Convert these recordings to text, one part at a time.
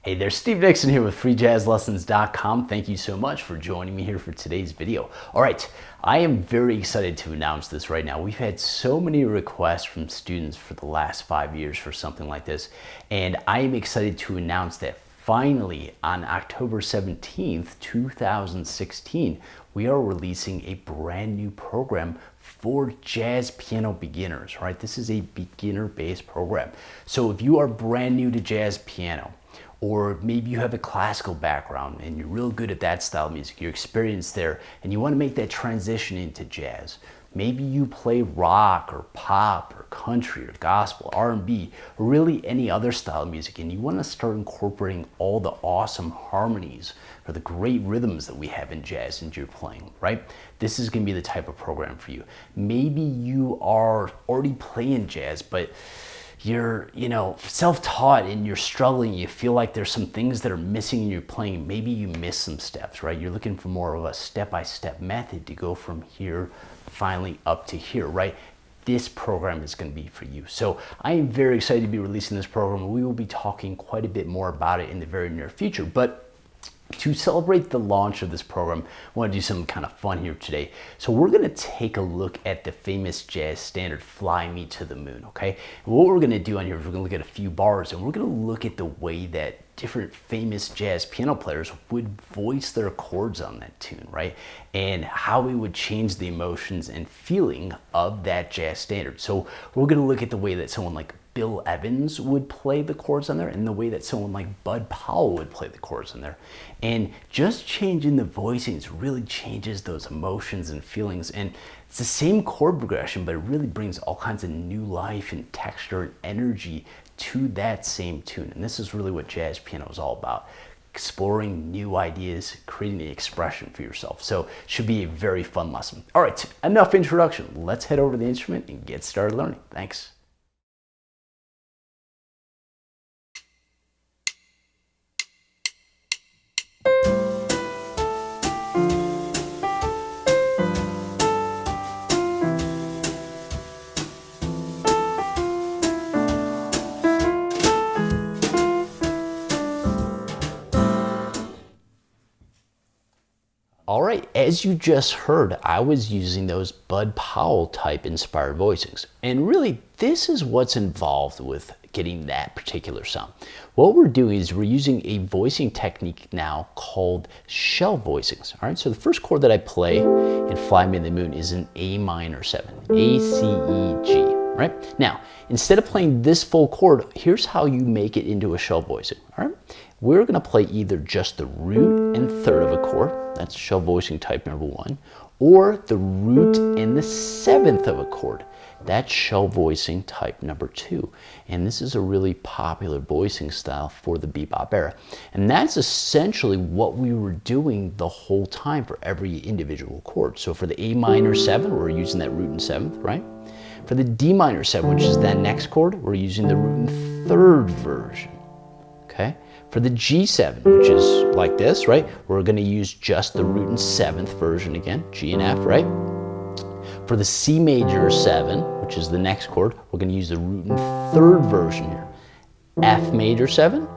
Hey there, Steve Dixon here with Freejazzlessons.com. Thank you so much for joining me here for today's video. All right, I am very excited to announce this right now. We've had so many requests from students for the last 5 years for something like this, and I am excited to announce that finally on October 17th, 2016, we are releasing a brand new program for jazz piano beginners, right? This is a beginner-based program. So if you are brand new to jazz piano, or maybe you have a classical background and you're real good at that style of music, you're experienced there, and you want to make that transition into jazz. Maybe you play rock or pop or country or gospel, R&B, or really any other style of music, and you want to start incorporating all the awesome harmonies or the great rhythms that we have in jazz into your playing, right? This is going to be the type of program for you. Maybe you are already playing jazz, but you're, self-taught and you're struggling. You feel like there's some things that are missing in your playing. Maybe you miss some steps, right? You're looking for more of a step-by-step method to go from here finally up to here, right? This program is going to be for you. So I am very excited to be releasing this program. We will be talking quite a bit more about it in the very near future. But to celebrate the launch of this program, I want to do something kind of fun here today. So we're going to take a look at the famous jazz standard, Fly Me to the Moon, okay? And what we're going to do on here is we're going to look at a few bars, and we're going to look at the way that different famous jazz piano players would voice their chords on that tune, right? And how it would change the emotions and feeling of that jazz standard. So we're going to look at the way that someone like Bill Evans would play the chords on there, and the way that someone like Bud Powell would play the chords on there. And just changing the voicings really changes those emotions and feelings. And it's the same chord progression, but it really brings all kinds of new life and texture and energy to that same tune. And this is really what jazz piano is all about. Exploring new ideas, creating the expression for yourself. So it should be a very fun lesson. All right, enough introduction. Let's head over to the instrument and get started learning. Thanks. All right, as you just heard, I was using those Bud Powell type inspired voicings. And really, this is what's involved with getting that particular sound. What we're doing is we're using a voicing technique now called shell voicings. All right, so the first chord that I play in Fly Me to the Moon is an A minor 7, A, C, E, G. Right? Now, instead of playing this full chord, here's how you make it into a shell voicing. All right? We're going to play either just the root and third of a chord, that's shell voicing type number 1, or the root and the 7th of a chord, that's shell voicing type number 2. And this is a really popular voicing style for the bebop era. And that's essentially what we were doing the whole time for every individual chord. So for the A minor 7, we're using that root and 7th, right? For the D minor 7, which is that next chord, we're using the root and 3rd version, okay? For the G7, which is like this, right? We're going to use just the root and 7th version again, G and F, right? For the C major 7, which is the next chord, we're going to use the root and 3rd version here. F major 7,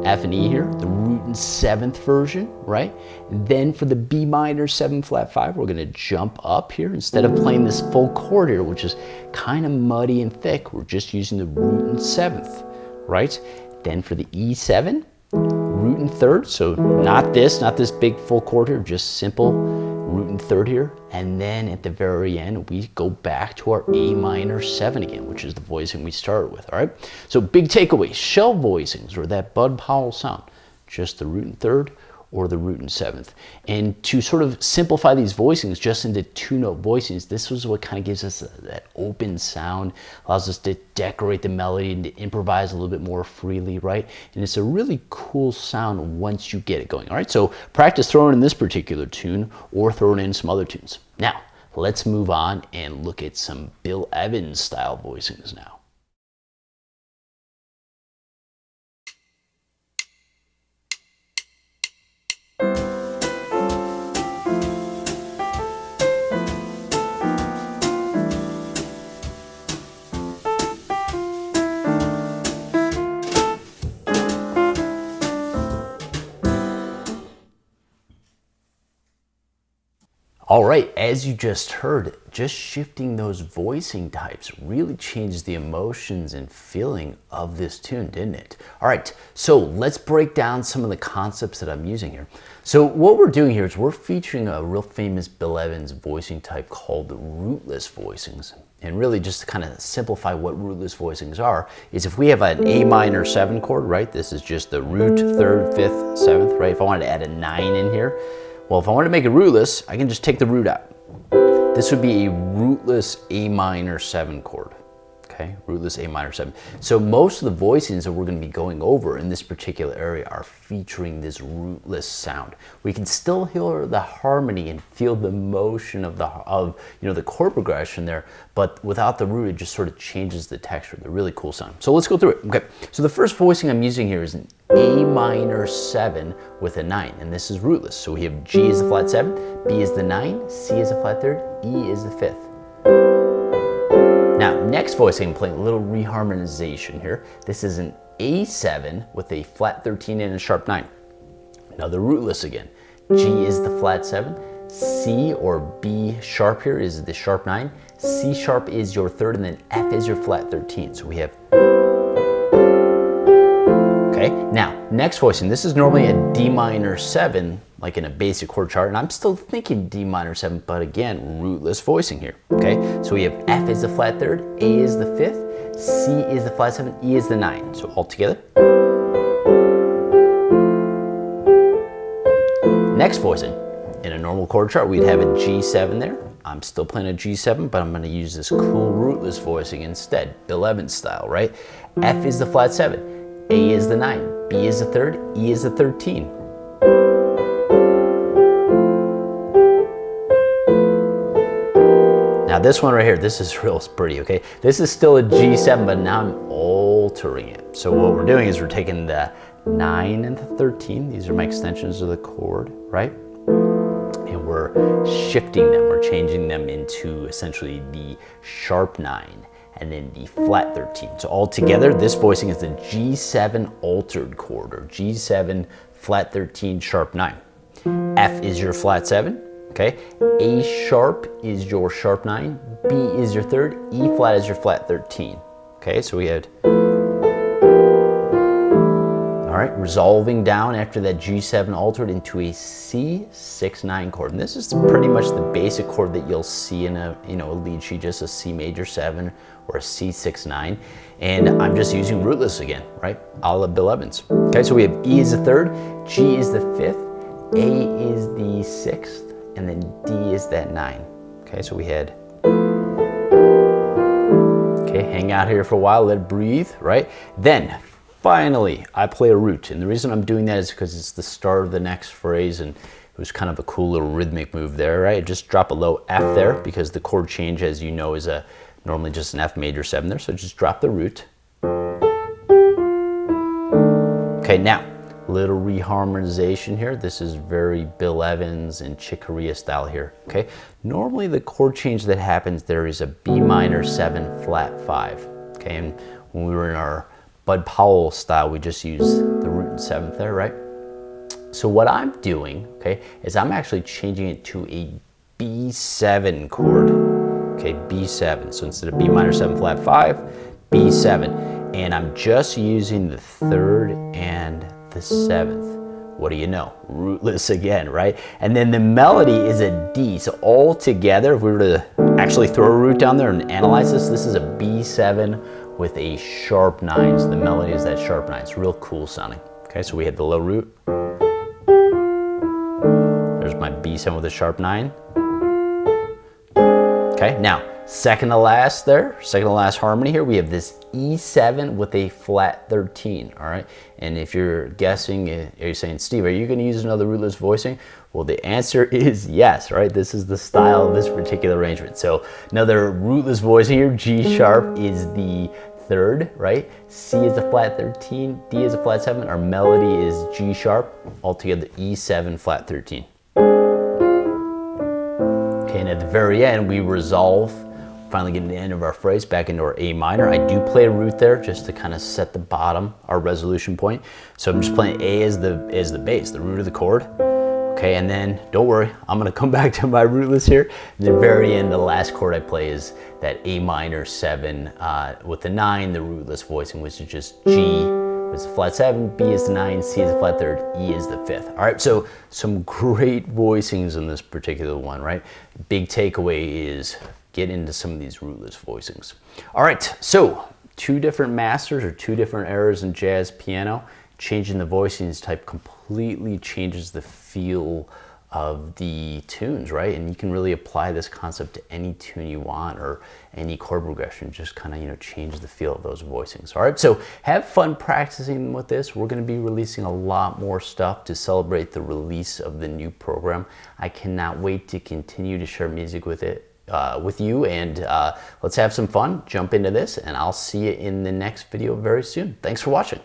F and E here, the root and 7th version, right? And then for the B minor 7 flat 5, we're going to jump up here. Instead of playing this full chord here, which is kind of muddy and thick, we're just using the root and 7th, right? Then for the E7, root and 3rd, so not this big full chord here, just simple root and 3rd here. And then at the very end, we go back to our A minor 7 again, which is the voicing we started with, all right? So big takeaway, shell voicings, or that Bud Powell sound, just the root and 3rd or the root and 7th. And to sort of simplify these voicings just into 2-note voicings, this was what kind of gives us that open sound, allows us to decorate the melody and to improvise a little bit more freely, right? And it's a really cool sound once you get it going, all right? So practice throwing in this particular tune or throwing in some other tunes. Now, let's move on and look at some Bill Evans style voicings now. All right, as you just heard, just shifting those voicing types really changed the emotions and feeling of this tune, didn't it? All right, so let's break down some of the concepts that I'm using here. So what we're doing here is we're featuring a real famous Bill Evans voicing type called the rootless voicings. And really just to kind of simplify what rootless voicings are, is if we have an A minor 7 chord, right? This is just the root, 3rd, 5th, 7th, right? If I wanted to add a 9 in here, well, if I wanted to make it rootless, I can just take the root out. This would be a rootless A minor 7 chord, okay? Rootless A minor 7. So most of the voicings that we're going to be going over in this particular area are featuring this rootless sound. We can still hear the harmony and feel the motion of the chord progression there, but without the root, it just sort of changes the texture. They're really cool sound. So let's go through it. Okay. So the first voicing I'm using here is an A minor 7 with a 9, and this is rootless. So we have G is the flat 7, B is the 9, C is the flat 3rd, E is the 5th. Now, next voicing, I'm playing a little reharmonization here. This is an A7 with a flat 13 and a sharp 9. Another rootless again. G is the flat 7, C or B sharp here is the sharp 9, C sharp is your 3rd, and then F is your flat 13. So we have. Okay, now, next voicing, this is normally a D minor 7, like in a basic chord chart, and I'm still thinking D minor 7, but again, rootless voicing here, okay? So we have F is the flat 3rd, A is the 5th, C is the flat 7, E is the 9. So all together. Next voicing, in a normal chord chart, we'd have a G7 there. I'm still playing a G7, but I'm gonna use this cool rootless voicing instead, Bill Evans style, right? F is the flat 7. A is the 9, B is the 3rd, E is the 13. Now this one right here, this is real pretty, okay? This is still a G7, but now I'm altering it. So what we're doing is we're taking the 9 and the 13, these are my extensions of the chord, right? And we're shifting them, we're changing them into essentially the sharp 9. And then the flat 13. So all together, this voicing is the G7 altered chord, or G7 flat 13 sharp 9. F is your flat 7, okay? A sharp is your sharp 9, B is your 3rd, E flat is your flat 13. Okay, so we had, all right, resolving down after that G7 altered into a C6-9 chord. And this is pretty much the basic chord that you'll see in a lead sheet, just a C major 7 or a C6-9. And I'm just using rootless again, right? A la Bill Evans. Okay, so we have E is the 3rd, G is the 5th, A is the 6th, and then D is that 9. Okay, so we had, okay, hang out here for a while, let it breathe, right? Then, finally, I play a root, and the reason I'm doing that is because it's the start of the next phrase, and it was kind of a cool little rhythmic move there, right? Just drop a low F there, because the chord change, as you know, is normally just an F major 7 there, so just drop the root. Okay, now, little reharmonization here. This is very Bill Evans and Chick Corea style here, okay? Normally the chord change that happens there is a B minor 7 flat 5, okay? And when we were in our Bud Powell style, we just use the root and 7th there, right? So what I'm doing, okay, is I'm actually changing it to a B7 chord, okay, B7. So instead of B minor 7 flat 5, B7. And I'm just using the 3rd and the 7th. What do you know? Rootless again, right? And then the melody is a D. So all together, if we were to actually throw a root down there and analyze this, this is a B7 with a sharp 9. So the melody is that sharp 9. It's real cool sounding. Okay, so we had the low root. There's my B7 with a sharp 9. Okay, now, second to last there, second to last harmony here, we have this E7 with a flat 13, all right? And if you're guessing, you're saying, Steve, are you gonna use another rootless voicing? Well, the answer is yes, right? This is the style of this particular arrangement. So another rootless voicing here, G sharp is the 3rd, right? C is a flat 13, D is a flat 7, our melody is G sharp, altogether E7 flat 13. Okay, and at the very end, we resolve, finally getting to the end of our phrase, back into our A minor. I do play a root there just to kind of set the bottom, our resolution point. So I'm just playing A as the bass, the root of the chord. Okay, and then don't worry, I'm gonna come back to my rootless here. At the very end, the last chord I play is that A minor 7 with the 9, the rootless voicing, which is just G, which is a flat 7, B is the 9, C is the flat 3rd, E is the 5th. All right, so some great voicings in this particular one, right? Big takeaway is get into some of these rootless voicings. All right, so 2 different masters or 2 different eras in jazz piano. Changing the voicings type completely changes the feel of the tunes, right? And you can really apply this concept to any tune you want or any chord progression, just kind of, you know, change the feel of those voicings. All right, so have fun practicing with this. We're going to be releasing a lot more stuff to celebrate the release of the new program. I cannot wait to continue to share music with you, and let's have some fun, jump into this, and I'll see you in the next video very soon. Thanks for watching.